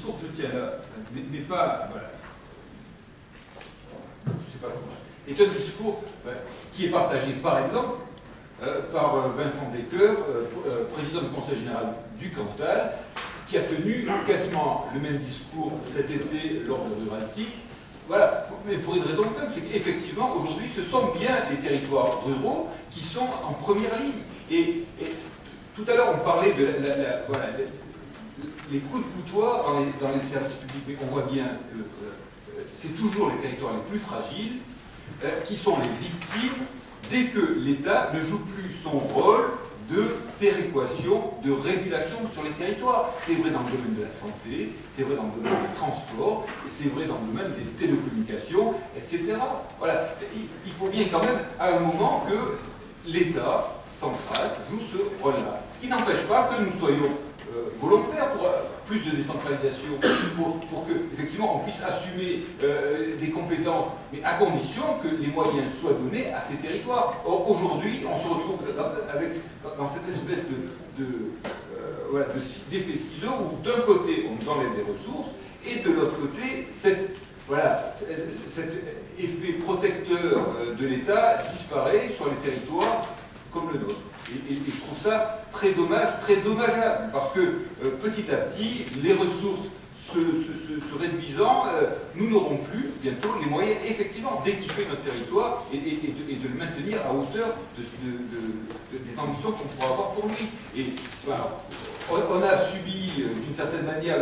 discours que je tiens là n'est pas, voilà, je sais pas comment, est un discours qui est partagé par exemple par Vincent Decker, président du Conseil général du Cantal, qui a tenu quasiment le même discours cet été lors de Ruraltique. Voilà, mais pour une raison simple, c'est qu'effectivement aujourd'hui ce sont bien les territoires ruraux qui sont en première ligne. Et tout à l'heure on parlait de voilà, les coups de boutoir dans les services publics, mais on voit bien que c'est toujours les territoires les plus fragiles qui sont les victimes dès que l'État ne joue plus son rôle de péréquation, de régulation sur les territoires. C'est vrai dans le domaine de la santé, c'est vrai dans le domaine des transports, c'est vrai dans le domaine des télécommunications, etc. Voilà. Il faut bien quand même, à un moment, que l'État central joue ce rôle-là. Ce qui n'empêche pas que nous soyons volontaires pour plus de décentralisation, pour que, effectivement, on puisse assumer des compétences, mais à condition que les moyens soient donnés à ces territoires. Or, aujourd'hui, on se retrouve dans cette espèce d'effet ciseau où, d'un côté, on nous enlève des ressources, et de l'autre côté, cet effet protecteur de l'État disparaît sur les territoires comme le nôtre. Et je trouve ça très dommageable, parce que petit à petit, les ressources se réduisant, nous n'aurons plus bientôt les moyens effectivement d'équiper notre territoire et de le maintenir à hauteur des ambitions qu'on pourra avoir pour lui. Et enfin, on a subi d'une certaine manière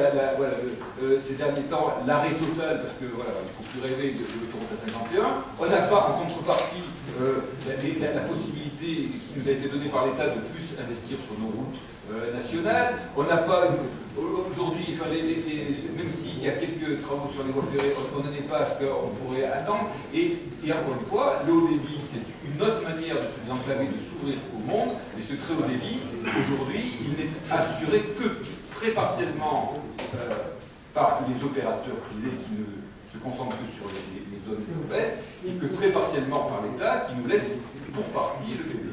ces derniers temps l'arrêt total, parce que voilà, il ne faut plus rêver de l'autoroute A51. On n'a pas en contrepartie la possibilité qui nous a été donnée par l'État de plus investir sur nos routes nationales. On n'a pas aujourd'hui, même s'il y a quelques travaux sur les voies ferrées, on n'en est pas à ce qu'on pourrait attendre. Et encore une fois, le haut débit, c'est une autre manière de se désenclaver, de s'ouvrir au monde. Mais ce très haut débit, aujourd'hui, il n'est assuré que très partiellement par les opérateurs privés qui ne se concentrent que sur les zones urbaines, et que très partiellement par l'État qui nous laisse pour partie le débit.